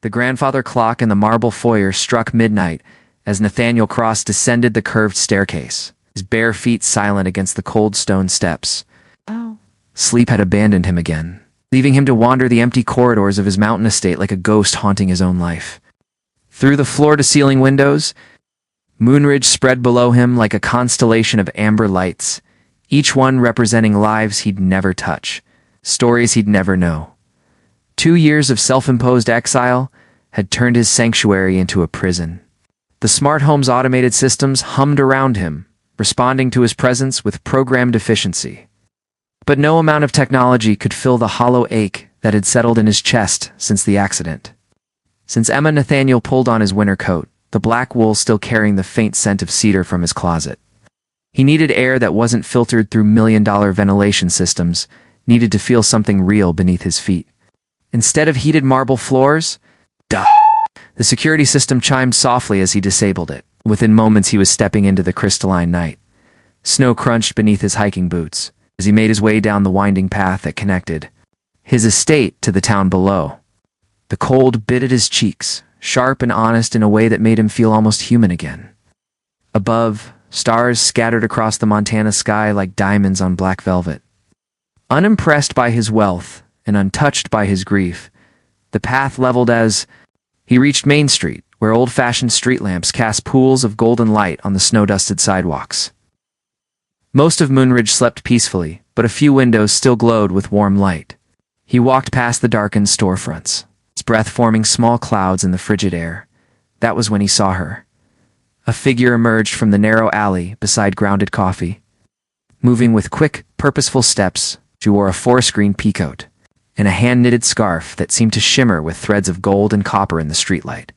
The grandfather clock in the marble foyer struck midnight as Nathaniel Cross descended the curved staircase, his bare feet silent against the cold stone steps. Oh. Sleep had abandoned him again, leaving him to wander the empty corridors of his mountain estate like a ghost haunting his own life. Through the floor-to-ceiling windows, Moonridge spread below him like a constellation of amber lights, each one representing lives he'd never touch, stories he'd never know. 2 years of self-imposed exile had turned his sanctuary into a prison. The smart home's automated systems hummed around him, responding to his presence with programmed efficiency. But no amount of technology could fill the hollow ache that had settled in his chest since the accident. Since Nathaniel pulled on his winter coat, the black wool still carrying the faint scent of cedar from his closet. He needed air that wasn't filtered through million-dollar ventilation systems, needed to feel something real beneath his feet. Instead of heated marble floors, the security system chimed softly as he disabled it. Within moments he was stepping into the crystalline night. Snow crunched beneath his hiking boots as he made his way down the winding path that connected his estate to the town below. The cold bit at his cheeks, sharp and honest in a way that made him feel almost human again. Above, stars scattered across the Montana sky like diamonds on black velvet. Unimpressed by his wealth and untouched by his grief, the path leveled as he reached Main Street, where old-fashioned street lamps cast pools of golden light on the snow-dusted sidewalks. Most of Moonridge slept peacefully, but a few windows still glowed with warm light. He walked past the darkened storefronts, his breath forming small clouds in the frigid air. That was when he saw her. A figure emerged from the narrow alley beside Grounded Coffee. Moving with quick, purposeful steps, she wore a forest green peacoat and a hand-knitted scarf that seemed to shimmer with threads of gold and copper in the streetlight.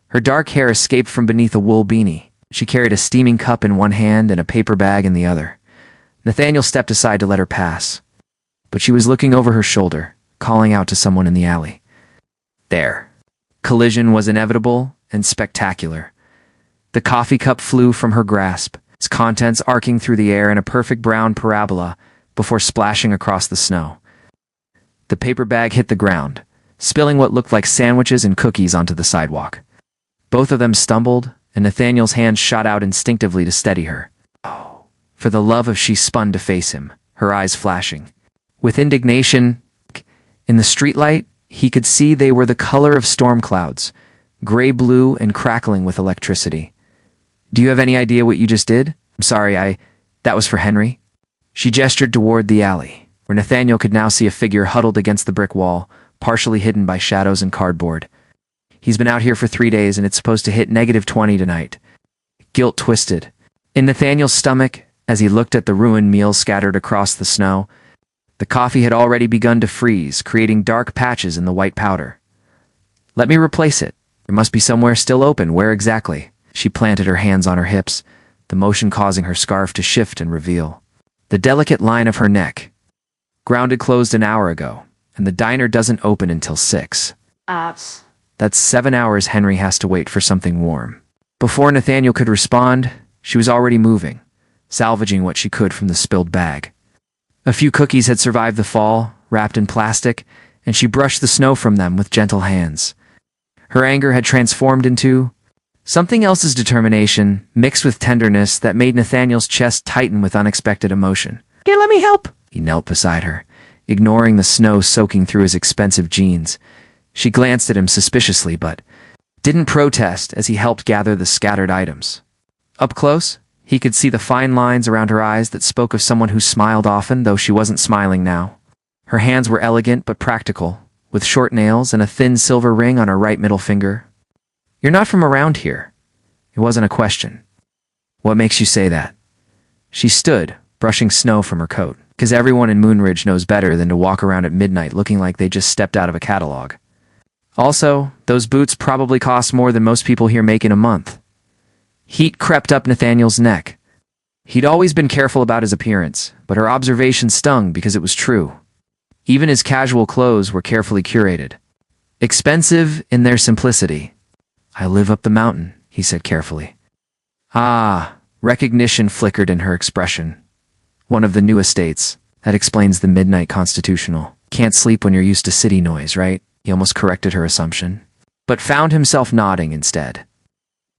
Her dark hair escaped from beneath a wool beanie. She carried a steaming cup in one hand and a paper bag in the other. Nathaniel stepped aside to let her pass, but she was looking over her shoulder, calling out to someone in the alley. There. Collision was inevitable and spectacular. The coffee cup flew from her grasp, its contents arcing through the air in a perfect brown parabola before splashing across the snow. The paper bag hit the ground, spilling what looked like sandwiches and cookies onto the sidewalk. Both of them stumbled, and Nathaniel's hand shot out instinctively to steady her. Oh. For the love of she spun to face him, her eyes flashing. With indignation, in the streetlight, he could see they were the color of storm clouds, gray-blue and crackling with electricity. "Do you have any idea what you just did?" "I'm sorry, that was for Henry." She gestured toward the alley, where Nathaniel could now see a figure huddled against the brick wall, partially hidden by shadows and cardboard. "He's been out here for 3 days and it's supposed to hit -20 tonight." Guilt twisted in Nathaniel's stomach as he looked at the ruined meals scattered across the snow. The coffee had already begun to freeze, creating dark patches in the white powder. "Let me replace it. There must be somewhere still open. Where exactly?" She planted her hands on her hips, the motion causing her scarf to shift and reveal the delicate line of her neck. "Grounded closed an hour ago, and the diner doesn't open until 6. That's 7 hours Henry has to wait for something warm." Before Nathaniel could respond, she was already moving, salvaging what she could from the spilled bag. A few cookies had survived the fall, wrapped in plastic, and she brushed the snow from them with gentle hands. Her anger had transformed into something else's determination, mixed with tenderness that made Nathaniel's chest tighten with unexpected emotion. "Okay, let me help." He knelt beside her, ignoring the snow soaking through his expensive jeans. She glanced at him suspiciously, but didn't protest as he helped gather the scattered items. Up close, he could see the fine lines around her eyes that spoke of someone who smiled often, though she wasn't smiling now. Her hands were elegant but practical, with short nails and a thin silver ring on her right middle finger. "You're not from around here." It wasn't a question. "What makes you say that?" She stood, brushing snow from her coat, because everyone in Moonridge knows better than to walk around at midnight looking like they just stepped out of a catalog. Also, those boots probably cost more than most people here make in a month. Heat crept up Nathaniel's neck. He'd always been careful about his appearance, but her observation stung because it was true. Even his casual clothes were carefully curated. Expensive in their simplicity. "I live up the mountain," he said carefully. Ah, recognition flickered in her expression. "One of the new estates. That explains the midnight constitutional. Can't sleep when you're used to city noise, right?" He almost corrected her assumption. but found himself nodding instead.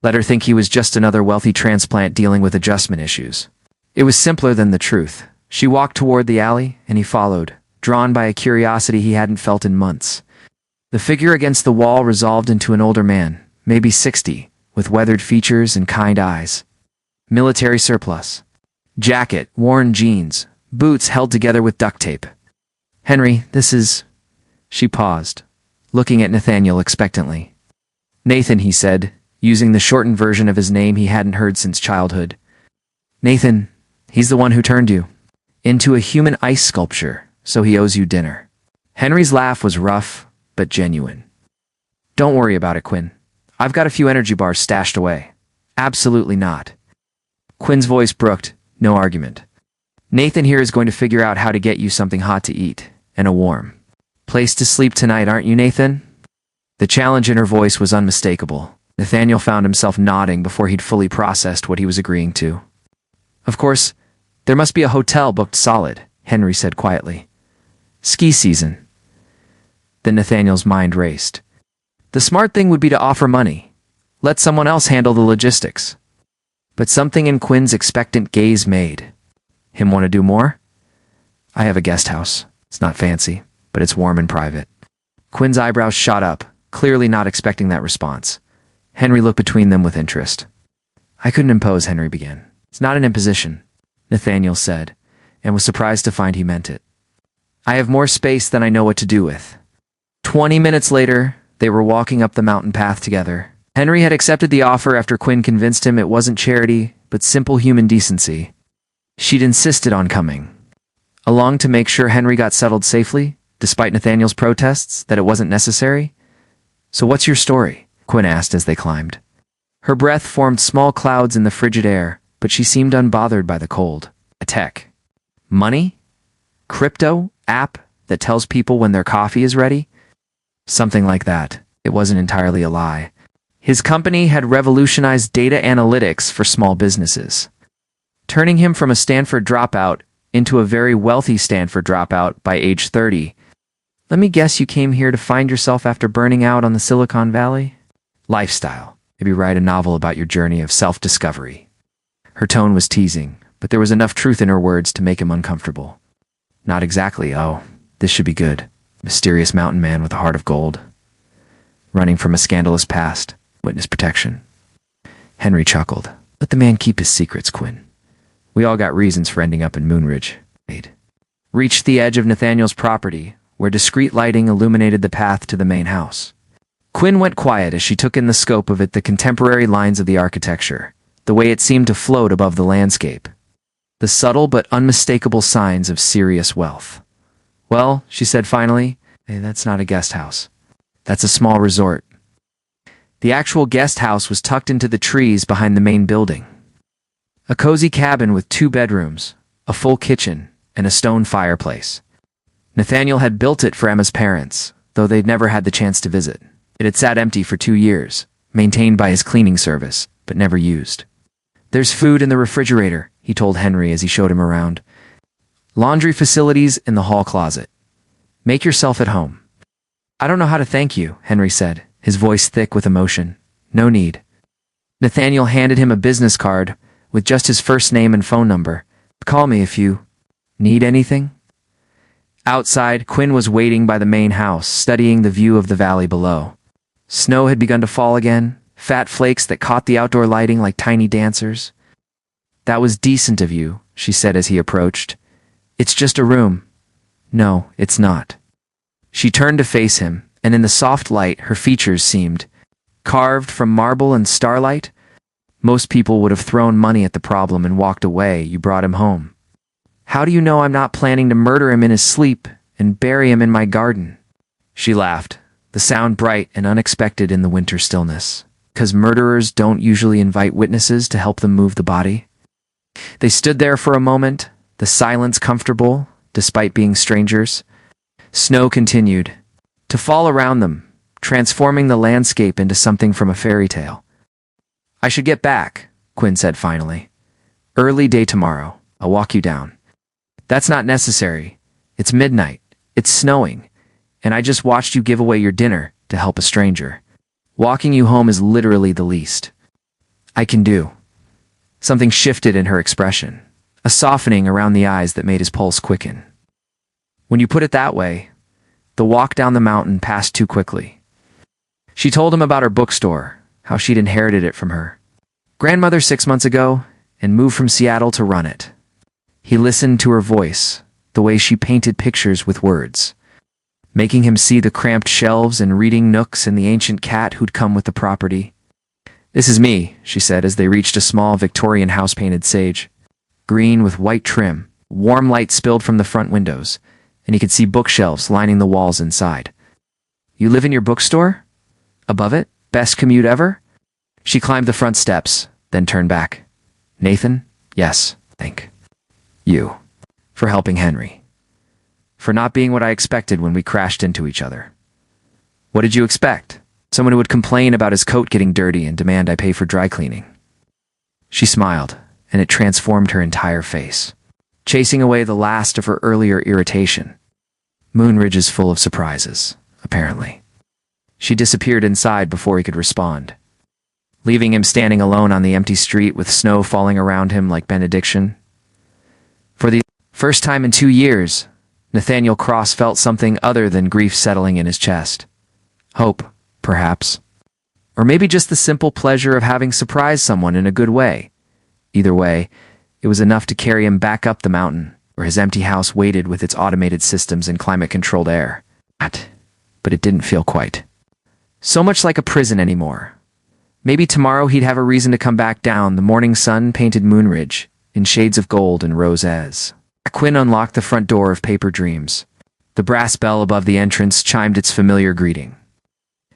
Let her think he was just another wealthy transplant dealing with adjustment issues. It was simpler than the truth. She walked toward the alley, and he followed, drawn by a curiosity he hadn't felt in months. The figure against the wall resolved into an older man, maybe 60, with weathered features and kind eyes. Military surplus. Jacket, worn jeans, boots held together with duct tape. "Henry, this is—" She paused, looking at Nathaniel expectantly. "Nathan," he said, using the shortened version of his name he hadn't heard since childhood. "Nathan, he's the one who turned you into a human ice sculpture, so he owes you dinner." Henry's laugh was rough, but genuine. "Don't worry about it, Quinn. I've got a few energy bars stashed away." "Absolutely not." Quinn's voice brooked no argument. "Nathan here is going to figure out how to get you something hot to eat, and a warm place to sleep tonight, aren't you, Nathan?" The challenge in her voice was unmistakable. Nathaniel found himself nodding before he'd fully processed what he was agreeing to. "Of course, there must be a hotel booked solid," Henry said quietly. "Ski season." Then Nathaniel's mind raced. The smart thing would be to offer money. Let someone else handle the logistics. But something in Quinn's expectant gaze made him want to do more. "I have a guest house. It's not fancy, but it's warm and private." Quinn's eyebrows shot up, clearly not expecting that response. Henry looked between them with interest. "I couldn't impose," Henry began. "It's not an imposition," Nathaniel said, and was surprised to find he meant it. "I have more space than I know what to do with." 20 minutes later, they were walking up the mountain path together. Henry had accepted the offer after Quinn convinced him it wasn't charity, but simple human decency. She'd insisted on coming along to make sure Henry got settled safely, despite Nathaniel's protests that it wasn't necessary. "So what's your story?" Quinn asked as they climbed. Her breath formed small clouds in the frigid air, but she seemed unbothered by the cold. "A tech. Money? Crypto? App that tells people when their coffee is ready?" Something like that. It wasn't entirely a lie. His company had revolutionized data analytics for small businesses, turning him from a Stanford dropout into a very wealthy Stanford dropout by age 30. "Let me guess you came here to find yourself after burning out on the Silicon Valley?" "Lifestyle. Maybe write a novel about your journey of self-discovery." Her tone was teasing, but there was enough truth in her words to make him uncomfortable. "Not exactly. Oh, this should be good. Mysterious mountain man with a heart of gold. Running from a scandalous past. Witness protection." Henry chuckled. "Let the man keep his secrets, Quinn. We all got reasons for ending up in Moonridge." They'd reached the edge of Nathaniel's property, where discreet lighting illuminated the path to the main house. Quinn went quiet as she took in the scope of it, the contemporary lines of the architecture, the way it seemed to float above the landscape, the subtle but unmistakable signs of serious wealth. "Well," she said finally, "hey, that's not a guest house. That's a small resort." The actual guest house was tucked into the trees behind the main building. A cozy cabin with 2 bedrooms, a full kitchen, and a stone fireplace. Nathaniel had built it for Emma's parents, though they'd never had the chance to visit. It had sat empty for 2 years, maintained by his cleaning service, but never used. "There's food in the refrigerator," he told Henry as he showed him around. "Laundry facilities in the hall closet. Make yourself at home." "I don't know how to thank you," Henry said, his voice thick with emotion. "No need." Nathaniel handed him a business card with just his first name and phone number. "Call me if you need anything." Outside, Quinn was waiting by the main house, studying the view of the valley below. Snow had begun to fall again, fat flakes that caught the outdoor lighting like tiny dancers. "That was decent of you," she said as he approached. "It's just a room." "No, it's not." She turned to face him, and in the soft light her features seemed carved from marble and starlight. "Most people would have thrown money at the problem and walked away. You brought him home. How do you know I'm not planning to murder him in his sleep and bury him in my garden?" She laughed, the sound bright and unexpected in the winter stillness. "'Cause murderers don't usually invite witnesses to help them move the body." They stood there for a moment, the silence comfortable, despite being strangers. Snow continued to fall around them, transforming the landscape into something from a fairy tale. "I should get back," Quinn said finally. "Early day tomorrow. I'll walk you down." "That's not necessary. It's midnight. It's snowing. And I just watched you give away your dinner to help a stranger." Walking you home is literally the least I can do." Something shifted in her expression, a softening around the eyes that made his pulse quicken. "When you put it that way, the walk down the mountain passed too quickly." She told him about her bookstore, how she'd inherited it from her grandmother 6 months ago and moved from Seattle to run it. He listened to her voice, the way she painted pictures with words, making him see the cramped shelves and reading nooks and the ancient cat who'd come with the property. "This is me," she said as they reached a small Victorian house painted sage, green with white trim. Warm light spilled from the front windows, and he could see bookshelves lining the walls inside. "You live in your bookstore? Above it? Best commute ever?" She climbed the front steps, then turned back. "Nathan? Yes, thank you for helping Henry. For not being what I expected when we crashed into each other." "What did you expect? Someone who would complain about his coat getting dirty and demand I pay for dry cleaning?" She smiled, and it transformed her entire face, chasing away the last of her earlier irritation. Moonridge is full of surprises, apparently. She disappeared inside before he could respond, leaving him standing alone on the empty street with snow falling around him like benediction. For the first time in 2 years, Nathaniel Cross felt something other than grief settling in his chest. Hope, perhaps. Or maybe just the simple pleasure of having surprised someone in a good way. Either way, it was enough to carry him back up the mountain, where his empty house waited with its automated systems and climate-controlled air. But it didn't feel quite so much like a prison anymore. Maybe tomorrow he'd have a reason to come back down. The morning sun painted Moonridge in shades of gold and roses. Quinn unlocked the front door of Paper Dreams. The brass bell above the entrance chimed its familiar greeting.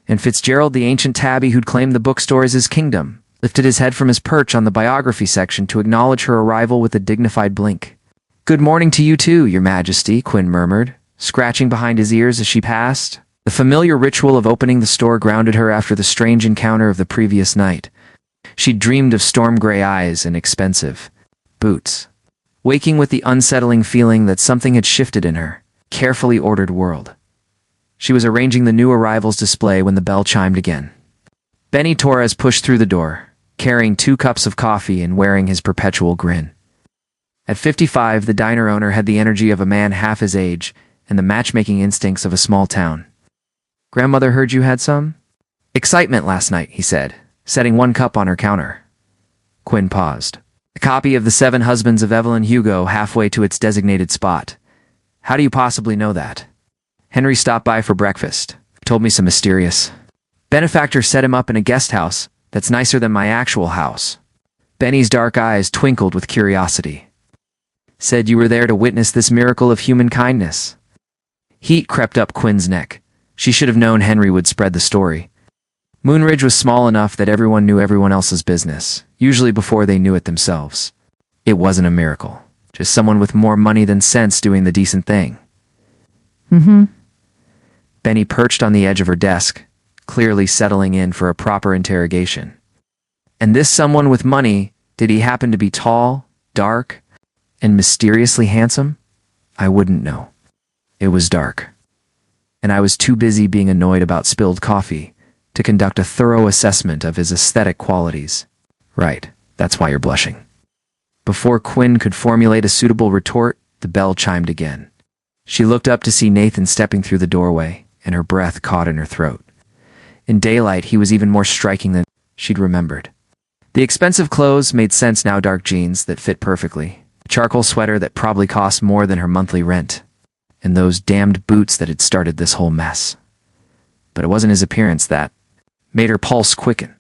And Fitzgerald, the ancient tabby who'd claimed the bookstore as his kingdom, lifted his head from his perch on the biography section to acknowledge her arrival with a dignified blink. "Good morning to you too, Your Majesty," Quinn murmured, scratching behind his ears as she passed. The familiar ritual of opening the store grounded her after the strange encounter of the previous night. She'd dreamed of storm-gray eyes and expensive boots, waking with the unsettling feeling that something had shifted in her carefully ordered world. She was arranging the new arrivals display when the bell chimed again. Benny Torres pushed through the door, carrying 2 cups of coffee and wearing his perpetual grin. At 55, the diner owner had the energy of a man half his age and the matchmaking instincts of a small town. "Grandmother heard you had some excitement last night," he said, setting 1 cup on her counter. Quinn paused. A copy of The 7 Husbands of Evelyn Hugo halfway to its designated spot. "How do you possibly know that?" "Henry stopped by for breakfast. Told me some mysterious benefactor set him up in a guest house that's nicer than my actual house." Benny's dark eyes twinkled with curiosity. "Said you were there to witness this miracle of human kindness." Heat crept up Quinn's neck. She should have known Henry would spread the story. Moonridge was small enough that everyone knew everyone else's business, usually before they knew it themselves. It wasn't a miracle, just someone with more money than sense doing the decent thing. Benny perched on the edge of her desk, clearly settling in for a proper interrogation. "And this someone with money, did he happen to be tall, dark, and mysteriously handsome?" "I wouldn't know. It was dark. And I was too busy being annoyed about spilled coffee to conduct a thorough assessment of his aesthetic qualities." "Right, that's why you're blushing." Before Quinn could formulate a suitable retort, the bell chimed again. She looked up to see Nathan stepping through the doorway, and her breath caught in her throat. In daylight, he was even more striking than she'd remembered. The expensive clothes made sense now, dark jeans that fit perfectly, a charcoal sweater that probably cost more than her monthly rent, and those damned boots that had started this whole mess. But it wasn't his appearance that made her pulse quicken.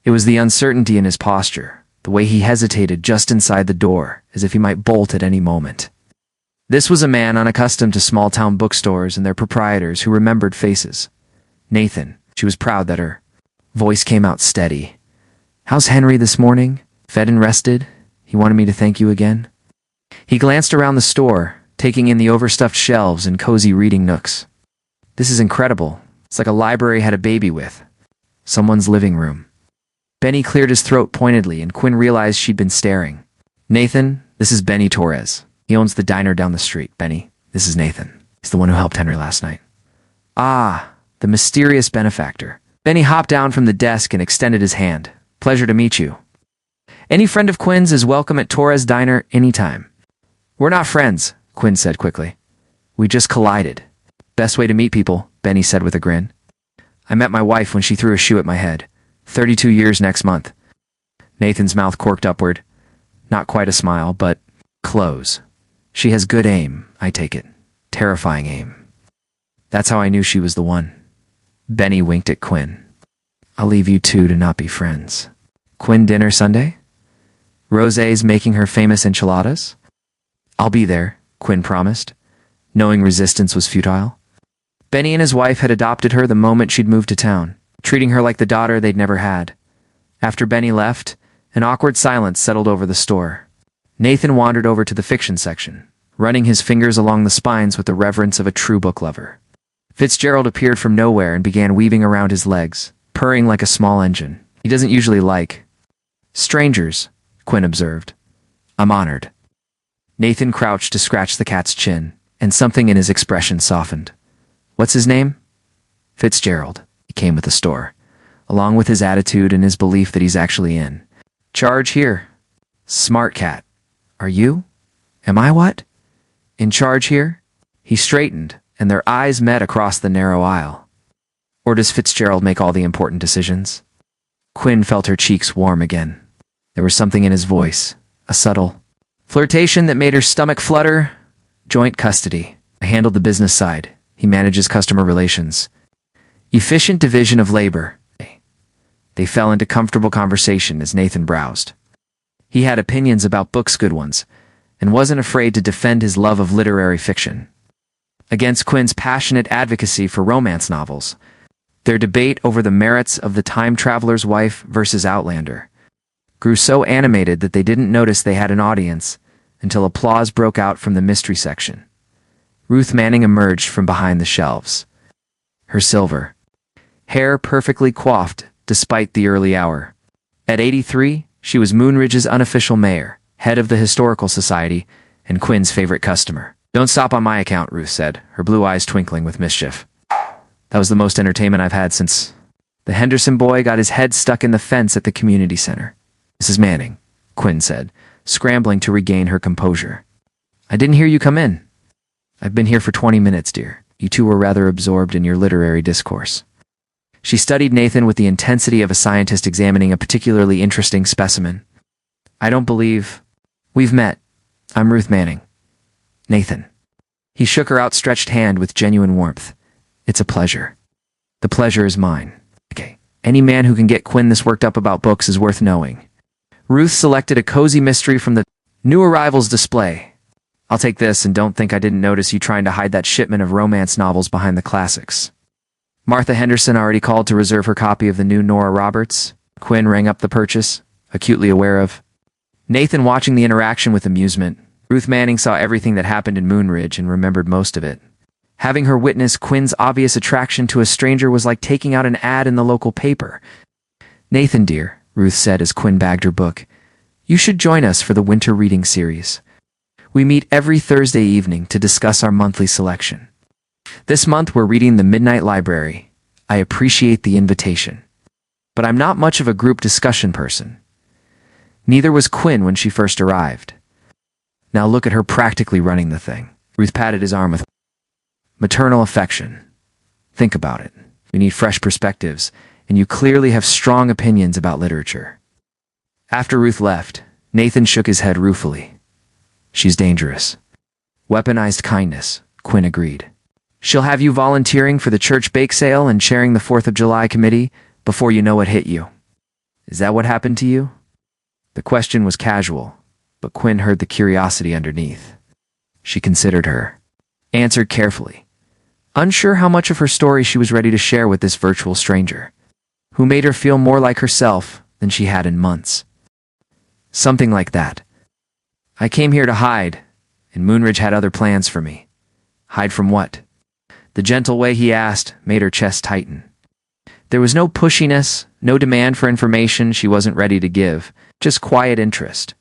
It was the uncertainty in his posture, the way he hesitated just inside the door, as if he might bolt at any moment. This was a man unaccustomed to small-town bookstores and their proprietors who remembered faces. Nathan. She was proud that her voice came out steady. "How's Henry this morning? Fed and rested? He wanted me to thank you again." He glanced around the store, taking in the overstuffed shelves and cozy reading nooks. "This is incredible. It's like a library had a baby with someone's living room." Benny cleared his throat pointedly, and Quinn realized she'd been staring. "Nathan, this is Benny Torres. He owns the diner down the street. Benny, this is Nathan. He's the one who helped Henry last night." "Ah, the mysterious benefactor." Benny hopped down from the desk and extended his hand. Pleasure to meet you. Any friend of Quinn's is welcome at Torres Diner anytime. We're not friends, Quinn said quickly. We just collided. Best way to meet people, Benny said with a grin. I met my wife when she threw a shoe at my head. 32 years next month. Nathan's mouth corked upward. Not quite a smile, but close. She has good aim, I take it. Terrifying aim. That's how I knew she was the one. Benny winked at Quinn. I'll leave you two to not be friends. Quinn dinner Sunday? Rosé's making her famous enchiladas? I'll be there, Quinn promised, knowing resistance was futile. Benny and his wife had adopted her the moment she'd moved to town, treating her like the daughter they'd never had. After Benny left, an awkward silence settled over the store. Nathan wandered over to the fiction section, running his fingers along the spines with the reverence of a true book lover. Fitzgerald appeared from nowhere and began weaving around his legs, purring like a small engine. He doesn't usually like strangers, Quinn observed. I'm honored. Nathan crouched to scratch the cat's chin, and something in his expression softened. What's his name? Fitzgerald. He came with the store, along with his attitude and his belief that he's actually in. Charge here. Smart cat. Are you? Am I what? In charge here? He straightened, and their eyes met across the narrow aisle. Or does Fitzgerald make all the important decisions? Quinn felt her cheeks warm again. There was something in his voice, a subtle flirtation that made her stomach flutter. Joint custody. I handled the business side. He manages customer relations. Efficient division of labor. They fell into comfortable conversation as Nathan browsed. He had opinions about books, good ones, and wasn't afraid to defend his love of literary fiction. Against Quinn's passionate advocacy for romance novels, their debate over the merits of The Time Traveler's Wife versus Outlander grew so animated that they didn't notice they had an audience until applause broke out from the mystery section. Ruth Manning emerged from behind the shelves. Her silver hair perfectly coiffed despite the early hour. At 83, she was Moonridge's unofficial mayor, head of the Historical Society, and Quinn's favorite customer. Don't stop on my account, Ruth said, her blue eyes twinkling with mischief. That was the most entertainment I've had since the Henderson boy got his head stuck in the fence at the community center. Mrs. Manning, Quinn said, scrambling to regain her composure. I didn't hear you come in. I've been here for 20 minutes, dear. You two were rather absorbed in your literary discourse. She studied Nathan with the intensity of a scientist examining a particularly interesting specimen. I don't believe we've met. I'm Ruth Manning. Nathan. He shook her outstretched hand with genuine warmth. It's a pleasure. The pleasure is mine. Okay. Any man who can get Quinn this worked up about books is worth knowing. Ruth selected a cozy mystery from the new arrivals display. I'll take this, and don't think I didn't notice you trying to hide that shipment of romance novels behind the classics. Martha Henderson already called to reserve her copy of the new Nora Roberts. Quinn rang up the purchase, acutely aware of Nathan watching the interaction with amusement. Ruth Manning saw everything that happened in Moonridge and remembered most of it. Having her witness Quinn's obvious attraction to a stranger was like taking out an ad in the local paper. Nathan, dear, Ruth said as Quinn bagged her book, you should join us for the winter reading series. We meet every Thursday evening to discuss our monthly selection. This month we're reading The Midnight Library. I appreciate the invitation, but I'm not much of a group discussion person. Neither was Quinn when she first arrived. Now look at her practically running the thing. Ruth patted his arm with maternal affection. Think about it. We need fresh perspectives, and you clearly have strong opinions about literature. After Ruth left, Nathan shook his head ruefully. She's dangerous. Weaponized kindness, Quinn agreed. She'll have you volunteering for the church bake sale and chairing the 4th of July committee before you know what hit you. Is that what happened to you? The question was casual, but Quinn heard the curiosity underneath. She considered her, answered carefully, unsure how much of her story she was ready to share with this virtual stranger, who made her feel more like herself than she had in months. Something like that. I came here to hide, and Moonridge had other plans for me. Hide from what? The gentle way he asked made her chest tighten. There was no pushiness, no demand for information she wasn't ready to give, just quiet interest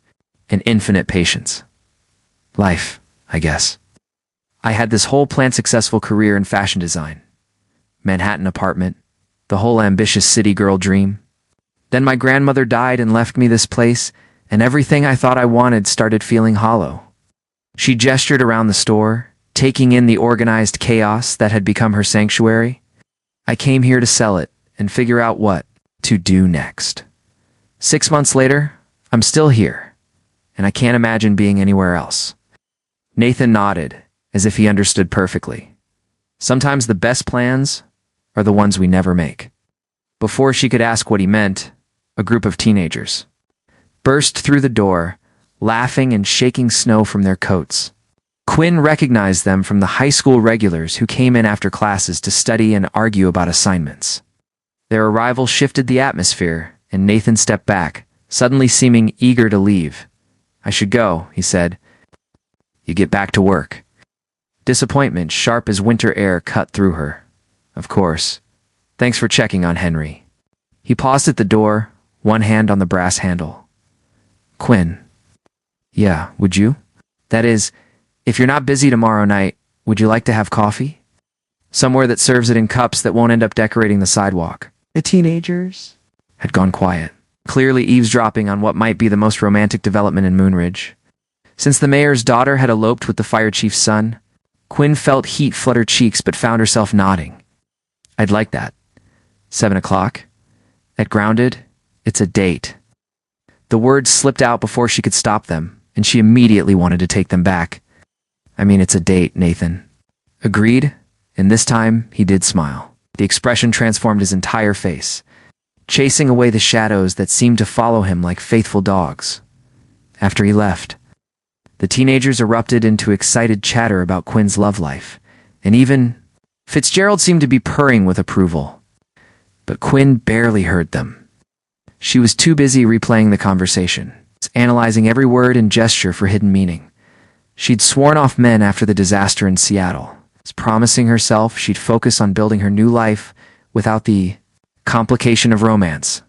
and infinite patience. Life, I guess. I had this whole planned successful career in fashion design. Manhattan apartment, the whole ambitious city girl dream. Then my grandmother died and left me this place, and everything I thought I wanted started feeling hollow. She gestured around the store, taking in the organized chaos that had become her sanctuary. I came here to sell it and figure out what to do next. 6 months later, I'm still here, and I can't imagine being anywhere else. Nathan nodded, as if he understood perfectly. Sometimes the best plans are the ones we never make. Before she could ask what he meant, a group of teenagers burst through the door, laughing and shaking snow from their coats. Quinn recognized them from the high school regulars who came in after classes to study and argue about assignments. Their arrival shifted the atmosphere, and Nathan stepped back, suddenly seeming eager to leave. "I should go," he said. "You get back to work." Disappointment, sharp as winter air, cut through her. "Of course. Thanks for checking on Henry." He paused at the door, one hand on the brass handle. "Quinn. Yeah, would you? That is, if you're not busy tomorrow night, would you like to have coffee? Somewhere that serves it in cups that won't end up decorating the sidewalk." The teenagers had gone quiet, clearly eavesdropping on what might be the most romantic development in Moonridge. Since the mayor's daughter had eloped with the fire chief's son, Quinn felt heat flood her cheeks but found herself nodding. "I'd like that. 7 o'clock? At Grounded? It's a date." The words slipped out before she could stop them, and she immediately wanted to take them back. "I mean, it's a date, Nathan." Agreed, and this time he did smile. The expression transformed his entire face, chasing away the shadows that seemed to follow him like faithful dogs. After he left, the teenagers erupted into excited chatter about Quinn's love life, and even Fitzgerald seemed to be purring with approval. But Quinn barely heard them. She was too busy replaying the conversation, analyzing every word and gesture for hidden meaning. She'd sworn off men after the disaster in Seattle, promising herself she'd focus on building her new life without the complication of romance.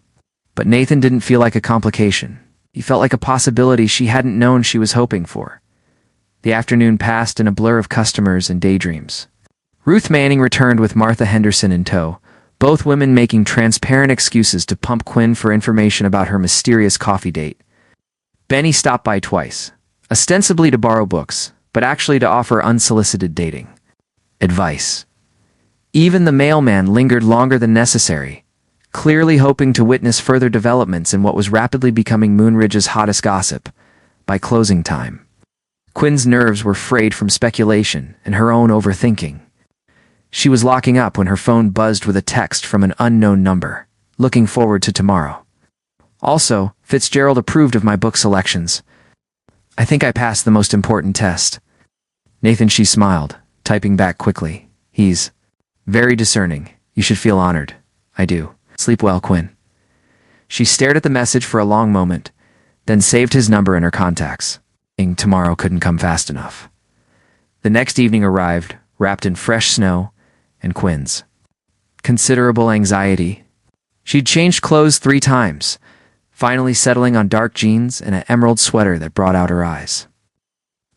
But Nathan didn't feel like a complication. He felt like a possibility she hadn't known she was hoping for. The afternoon passed in a blur of customers and daydreams. Ruth Manning returned with Martha Henderson in tow, both women making transparent excuses to pump Quinn for information about her mysterious coffee date. Benny stopped by twice, ostensibly to borrow books, but actually to offer unsolicited dating advice. Even the mailman lingered longer than necessary, clearly hoping to witness further developments in what was rapidly becoming Moonridge's hottest gossip. By closing time, Quinn's nerves were frayed from speculation and her own overthinking. She was locking up when her phone buzzed with a text from an unknown number. "Looking forward to tomorrow. Also, Fitzgerald approved of my book selections. I think I passed the most important test." Nathan, she smiled, typing back quickly. "He's very discerning. You should feel honored." "I do. Sleep well, Quinn." She stared at the message for a long moment, then saved his number in her contacts. Tomorrow couldn't come fast enough. The next evening arrived, wrapped in fresh snow, and Quinn's considerable anxiety. She'd changed clothes 3 times, finally settling on dark jeans and an emerald sweater that brought out her eyes.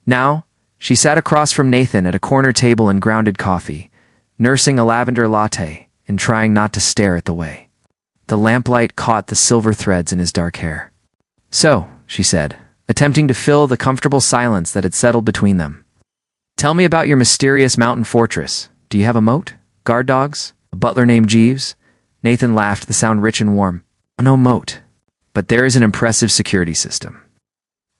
Now, she sat across from Nathan at a corner table and grounded coffee, nursing a lavender latte and trying not to stare at the way the lamplight caught the silver threads in his dark hair. "So," she said, attempting to fill the comfortable silence that had settled between them. "Tell me about your mysterious mountain fortress. Do you have a moat? Guard dogs? A butler named Jeeves?" Nathan laughed, the sound rich and warm. "No moat, but there is an impressive security system.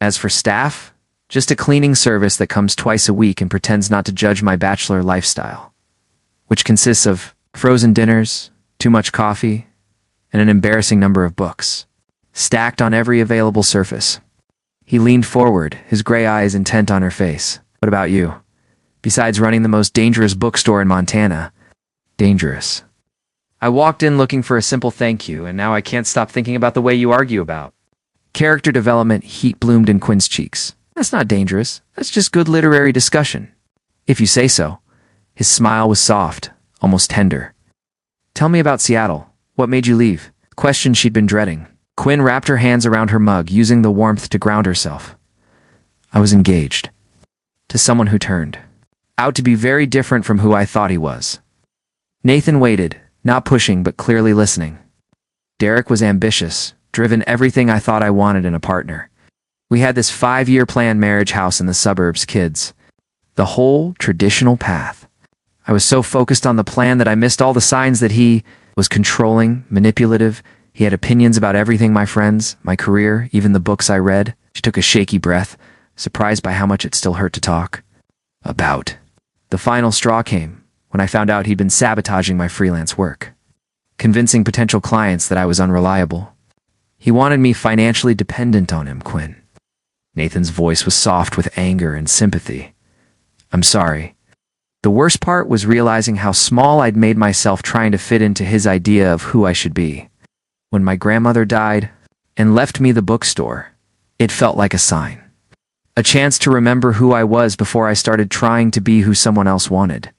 As for staff, just a cleaning service that comes twice a week and pretends not to judge my bachelor lifestyle, which consists of frozen dinners, too much coffee, and an embarrassing number of books, stacked on every available surface." He leaned forward, his gray eyes intent on her face. "What about you? Besides running the most dangerous bookstore in Montana." "Dangerous. I walked in looking for a simple thank you, and now I can't stop thinking about the way you argue about." Character development heat bloomed in Quinn's cheeks. "That's not dangerous. That's just good literary discussion." "If you say so." His smile was soft, almost tender. "Tell me about Seattle. What made you leave?" Question she'd been dreading. Quinn wrapped her hands around her mug, using the warmth to ground herself. "I was engaged. To someone who turned out to be very different from who I thought he was." Nathan waited, not pushing but clearly listening. Derek was ambitious, driven everything I thought I wanted in a partner. We had this 5-year planned marriage house in the suburbs, kids. The whole traditional path. I was so focused on the plan that I missed all the signs that he was controlling, manipulative. He had opinions about everything, my friends, my career, even the books I read. She took a shaky breath, surprised by how much it still hurt to talk about. The final straw came when I found out he'd been sabotaging my freelance work, convincing potential clients that I was unreliable. He wanted me financially dependent on him, Quinn. Nathan's voice was soft with anger and sympathy. I'm sorry. The worst part was realizing how small I'd made myself trying to fit into his idea of who I should be. When my grandmother died and left me the bookstore, it felt like a sign. A chance to remember who I was before I started trying to be who someone else wanted.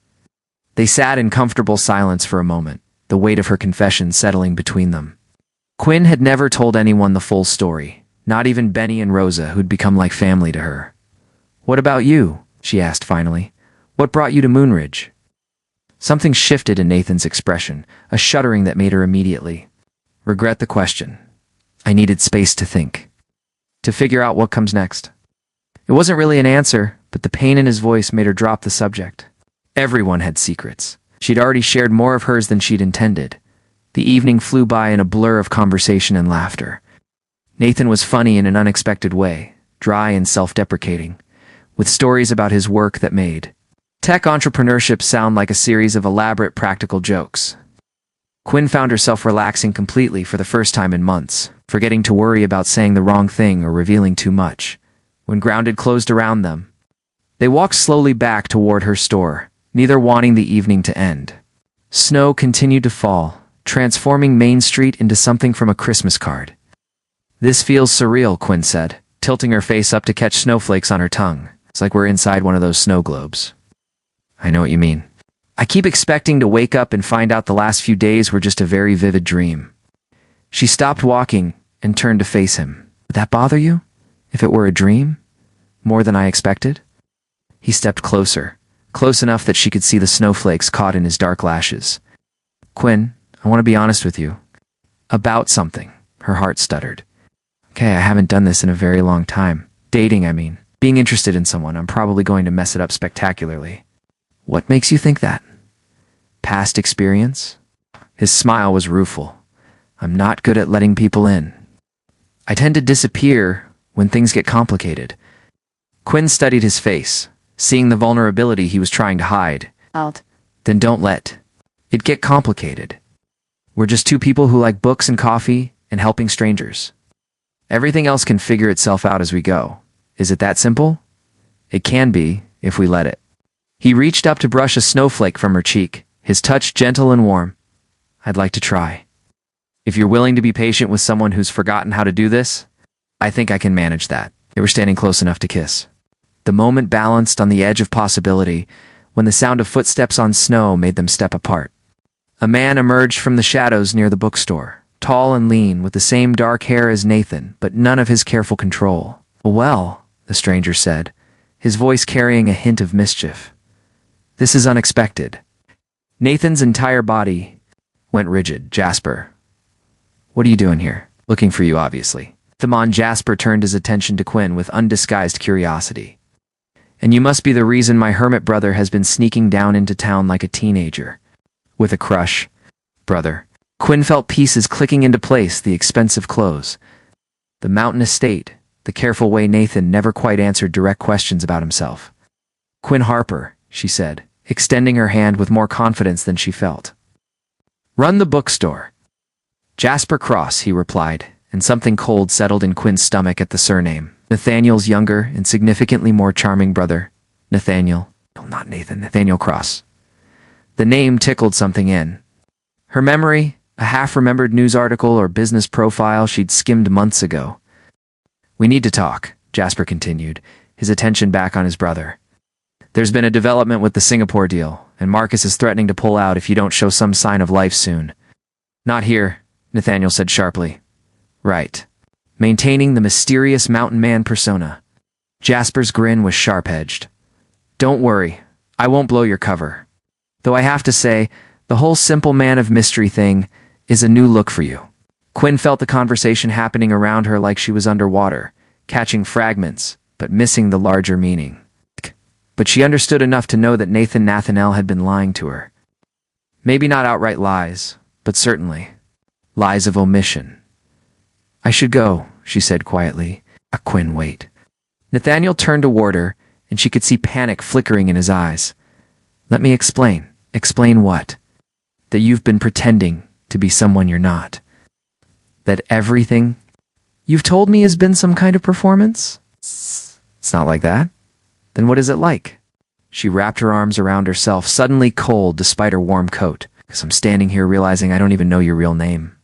They sat in comfortable silence for a moment, the weight of her confession settling between them. Quinn had never told anyone the full story, not even Benny and Rosa, who'd become like family to her. What about you? She asked finally. What brought you to Moonridge? Something shifted in Nathan's expression, a shuddering that made her immediately regret the question. I needed space to think, to figure out what comes next. It wasn't really an answer, but the pain in his voice made her drop the subject. Everyone had secrets. She'd already shared more of hers than she'd intended. The evening flew by in a blur of conversation and laughter. Nathan was funny in an unexpected way, dry and self-deprecating, with stories about his work that made tech entrepreneurship sound like a series of elaborate practical jokes. Quinn found herself relaxing completely for the first time in months, forgetting to worry about saying the wrong thing or revealing too much. When Grounded closed around them, they walked slowly back toward her store, neither wanting the evening to end. Snow continued to fall, transforming Main Street into something from a Christmas card. This feels surreal, Quinn said, tilting her face up to catch snowflakes on her tongue. It's like we're inside one of those snow globes. I know what you mean. I keep expecting to wake up and find out the last few days were just a very vivid dream. She stopped walking and turned to face him. Would that bother you? If it were a dream? More than I expected? He stepped closer, close enough that she could see the snowflakes caught in his dark lashes. Quinn, I want to be honest with you. About something, her heart stuttered. Okay, I haven't done this in a very long time. Dating, I mean. Being interested in someone, I'm probably going to mess it up spectacularly. What makes you think that? Past experience? His smile was rueful. I'm not good at letting people in. I tend to disappear when things get complicated. Quinn studied his face, seeing the vulnerability he was trying to hide. Then don't let it get complicated. We're just two people who like books and coffee and helping strangers. Everything else can figure itself out as we go. Is it that simple? It can be, if we let it. He reached up to brush a snowflake from her cheek, his touch gentle and warm. I'd like to try. If you're willing to be patient with someone who's forgotten how to do this, I think I can manage that. They were standing close enough to kiss. The moment balanced on the edge of possibility when the sound of footsteps on snow made them step apart. A man emerged from the shadows near the bookstore, tall and lean, with the same dark hair as Nathan, but none of his careful control. Well, the stranger said, his voice carrying a hint of mischief. This is unexpected. Nathan's entire body went rigid. Jasper. What are you doing here? Looking for you, obviously. Jasper turned his attention to Quinn with undisguised curiosity. And you must be the reason my hermit brother has been sneaking down into town like a teenager. With a crush. Brother. Quinn felt pieces clicking into place, the expensive clothes, the mountain estate, the careful way Nathan never quite answered direct questions about himself. Quinn Harper, she said, extending her hand with more confidence than she felt. Run the bookstore. Jasper Cross, he replied, and something cold settled in Quinn's stomach at the surname. Nathaniel's younger and significantly more charming brother. Nathaniel. No, not Nathan. Nathaniel Cross. The name tickled something in her memory, a half-remembered news article or business profile she'd skimmed months ago. We need to talk, Jasper continued, his attention back on his brother. There's been a development with the Singapore deal, and Marcus is threatening to pull out if you don't show some sign of life soon. Not here, Nathaniel said sharply. Right. Maintaining the mysterious mountain man persona. Jasper's grin was sharp-edged. Don't worry, I won't blow your cover. Though I have to say, The whole simple man of mystery thing is a new look for you. Quinn felt the conversation happening around her like she was underwater, catching fragments, but missing the larger meaning. But she understood enough to know that Nathaniel had been lying to her. Maybe not outright lies, but certainly lies of omission. "I should go," she said quietly. Quinn, wait." Nathaniel turned toward her, and she could see panic flickering in his eyes. "Let me explain." "Explain what?" "That you've been pretending to be someone you're not. That everything you've told me has been some kind of performance?" "It's not like that." "Then what is it like?" She wrapped her arms around herself, suddenly cold despite her warm coat. "'Cause I'm standing here realizing I don't even know your real name."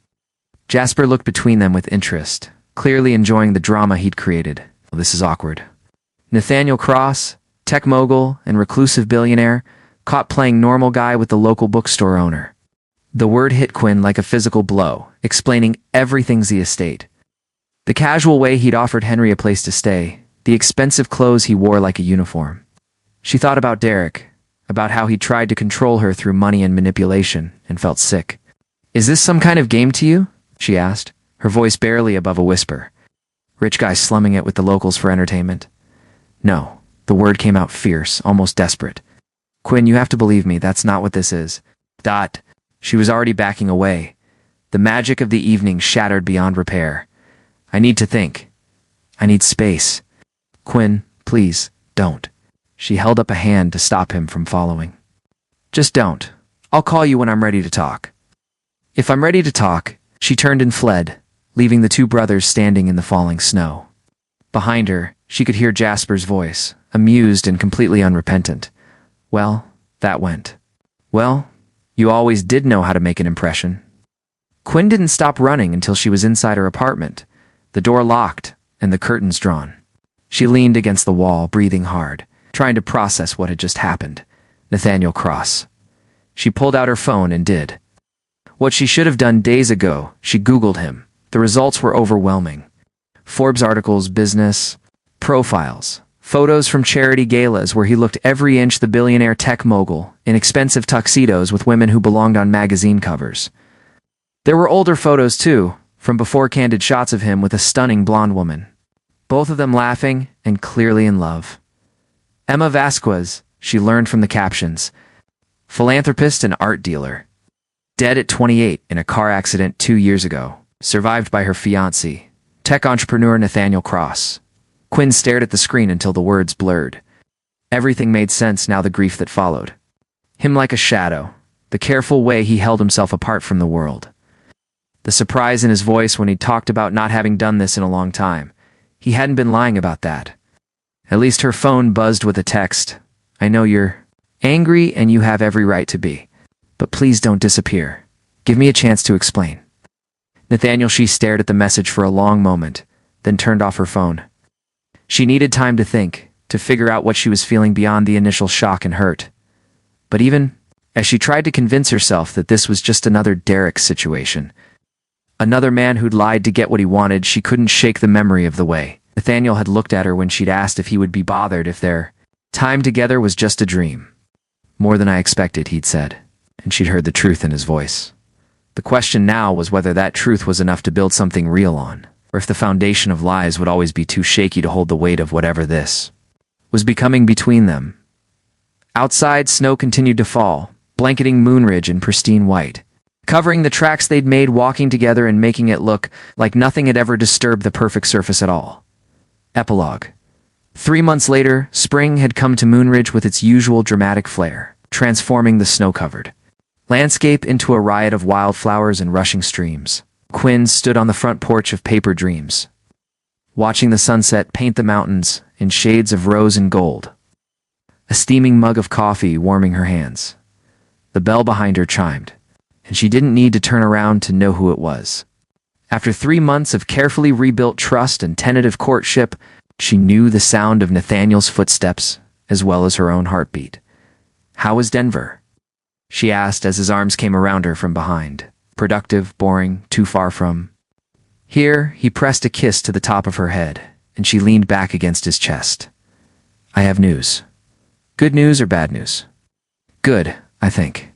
Jasper looked between them with interest, clearly enjoying the drama he'd created. "Well, this is awkward." Nathaniel Cross, tech mogul and reclusive billionaire, caught playing normal guy with the local bookstore owner. The word hit Quinn like a physical blow, explaining everything's the estate. The casual way he'd offered Henry a place to stay, the expensive clothes he wore like a uniform. She thought about Derek, about how he tried to control her through money and manipulation, and felt sick. "Is this some kind of game to you?" she asked, her voice barely above a whisper. "Rich guy slumming it with the locals for entertainment?" "No." The word came out fierce, almost desperate. "Quinn, you have to believe me, that's not what this is." She was already backing away. The magic of the evening shattered beyond repair. "I need to think. I need space." "Quinn, please, don't." She held up a hand to stop him from following. "Just don't. I'll call you when I'm ready to talk." "If I'm ready to talk," she turned and fled, leaving the two brothers standing in the falling snow. Behind her, she could hear Jasper's voice, amused and completely unrepentant. "Well, that went. Well, you always did know how to make an impression." Quinn didn't stop running until she was inside her apartment, the door locked and the curtains drawn. She leaned against the wall, breathing hard, trying to process what had just happened. Nathaniel Cross. She pulled out her phone and did what she should have done days ago. She Googled him. The results were overwhelming. Forbes articles, business, profiles, photos from charity galas where he looked every inch the billionaire tech mogul, in expensive tuxedos with women who belonged on magazine covers. There were older photos too, from before candid shots of him with a stunning blonde woman. Both of them laughing and clearly in love. Emma Vasquez, she learned from the captions. Philanthropist and art dealer. Dead at 28 in a car accident 2 years ago. Survived by her fiancé, tech entrepreneur Nathaniel Cross. Quinn stared at the screen until the words blurred. Everything made sense now, the grief that followed. Him like a shadow, the careful way he held himself apart from the world. The surprise in his voice when he talked about not having done this in a long time. He hadn't been lying about that. At least her phone buzzed with a text. "I know you're angry and you have every right to be. But please don't disappear. Give me a chance to explain." Nathaniel, she stared at the message for a long moment, then turned off her phone. She needed time to think, to figure out what she was feeling beyond the initial shock and hurt. But even as she tried to convince herself that this was just another Derek situation, another man who'd lied to get what he wanted, she couldn't shake the memory of the way Nathaniel had looked at her when she'd asked if he would be bothered if their time together was just a dream. "More than I expected," he'd said, and she'd heard the truth in his voice. The question now was whether that truth was enough to build something real on, or if the foundation of lies would always be too shaky to hold the weight of whatever this was becoming between them. Outside, snow continued to fall, blanketing Moonridge in pristine white, covering the tracks they'd made walking together and making it look like nothing had ever disturbed the perfect surface at all. Epilogue. 3 months later, spring had come to Moonridge with its usual dramatic flair, transforming the snow-covered landscape into a riot of wildflowers and rushing streams. Quinn stood on the front porch of Paper Dreams, watching the sunset paint the mountains in shades of rose and gold. A steaming mug of coffee warming her hands. The bell behind her chimed, and she didn't need to turn around to know who it was. After 3 months of carefully rebuilt trust and tentative courtship, she knew the sound of Nathaniel's footsteps as well as her own heartbeat. "How was Denver?" she asked as his arms came around her from behind. "Productive, boring, too far from..." Here, he pressed a kiss to the top of her head, and she leaned back against his chest. "I have news." "Good news or bad news?" "Good, I think.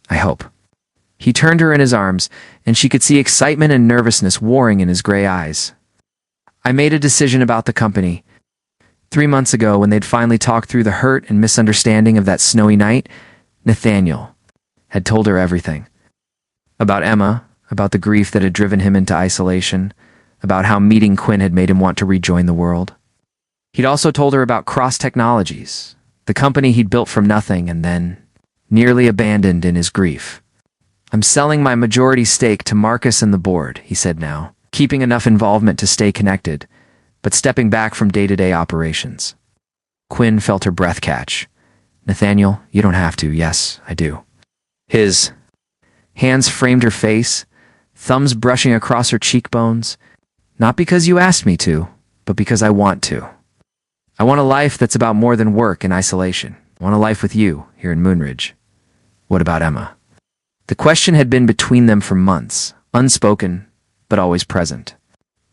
I hope." He turned her in his arms, and she could see excitement and nervousness warring in his gray eyes. I made a decision about the company. 3 months ago, when they'd finally talked through the hurt and misunderstanding of that snowy night, Nathaniel had told her everything. About Emma, about the grief that had driven him into isolation, about how meeting Quinn had made him want to rejoin the world. He'd also told her about Cross Technologies, the company he'd built from nothing and then nearly abandoned in his grief. "I'm selling my majority stake to Marcus and the board," he said now, keeping enough involvement to stay connected, but stepping back from day-to-day operations. Quinn felt her breath catch. "Nathaniel, you don't have to. Yes, I do." His hands framed her face, thumbs brushing across her cheekbones. "Not because you asked me to, but because I want to. I want a life that's about more than work and isolation. I want a life with you here in Moonridge." What about Emma? The question had been between them for months, unspoken, but always present.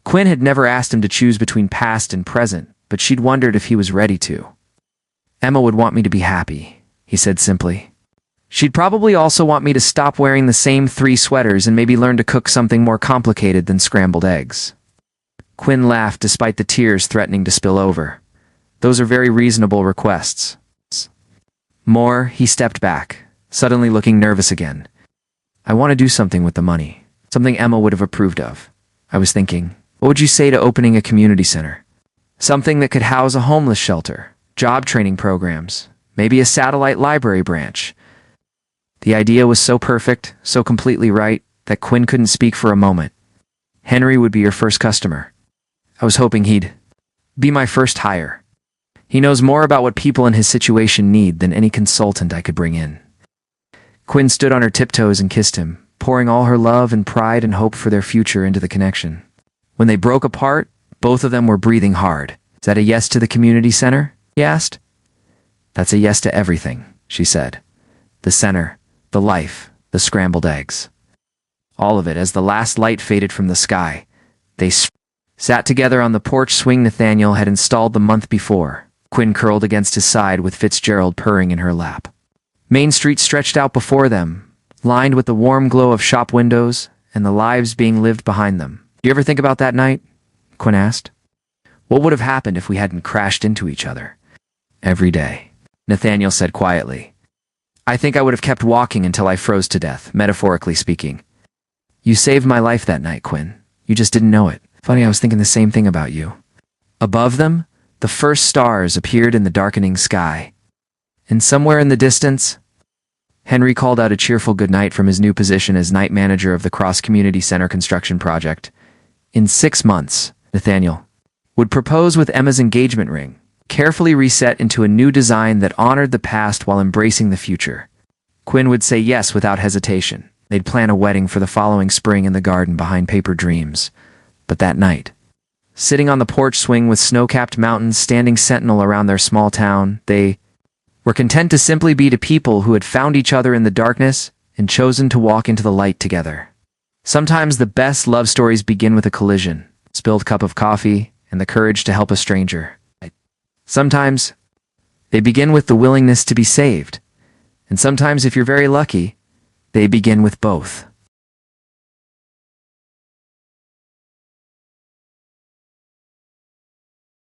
Quinn had never asked him to choose between past and present, but she'd wondered if he was ready to. "Emma would want me to be happy," he said simply. "She'd probably also want me to stop wearing the same 3 sweaters and maybe learn to cook something more complicated than scrambled eggs." Quinn laughed despite the tears threatening to spill over. "Those are very reasonable requests." More, he stepped back, suddenly looking nervous again. "I want to do something with the money, something Emma would have approved of. I was thinking, what would you say to opening a community center? Something that could house a homeless shelter, job training programs, maybe a satellite library branch." The idea was so perfect, so completely right, that Quinn couldn't speak for a moment. "Henry would be your first customer. I was hoping he'd be my first hire. He knows more about what people in his situation need than any consultant I could bring in." Quinn stood on her tiptoes and kissed him, pouring all her love and pride and hope for their future into the connection. When they broke apart, both of them were breathing hard. "Is that a yes to the community center?" he asked. "That's a yes to everything," she said. "The center, the life, the scrambled eggs. All of it." As the last light faded from the sky, they sat together on the porch swing Nathaniel had installed the month before, Quinn curled against his side with Fitzgerald purring in her lap. Main Street stretched out before them, lined with the warm glow of shop windows and the lives being lived behind them. "Do you ever think about that night?" Quinn asked. "What would have happened if we hadn't crashed into each other?" "Every day," Nathaniel said quietly. "I think I would have kept walking until I froze to death, metaphorically speaking." "You saved my life that night, Quinn. You just didn't know it. Funny, I was thinking the same thing about you." Above them, the first stars appeared in the darkening sky. And somewhere in the distance, Henry called out a cheerful goodnight from his new position as night manager of the Cross Community Center construction project. In 6 months, Nathaniel would propose with Emma's engagement ring, carefully reset into a new design that honored the past while embracing the future. Quinn would say yes without hesitation. They'd plan a wedding for the following spring in the garden behind Paper Dreams. But that night, sitting on the porch swing with snow-capped mountains standing sentinel around their small town, they were content to simply be two people who had found each other in the darkness and chosen to walk into the light together. Sometimes the best love stories begin with a collision, spilled cup of coffee, and the courage to help a stranger. Sometimes they begin with the willingness to be saved. And sometimes, if you're very lucky, they begin with both.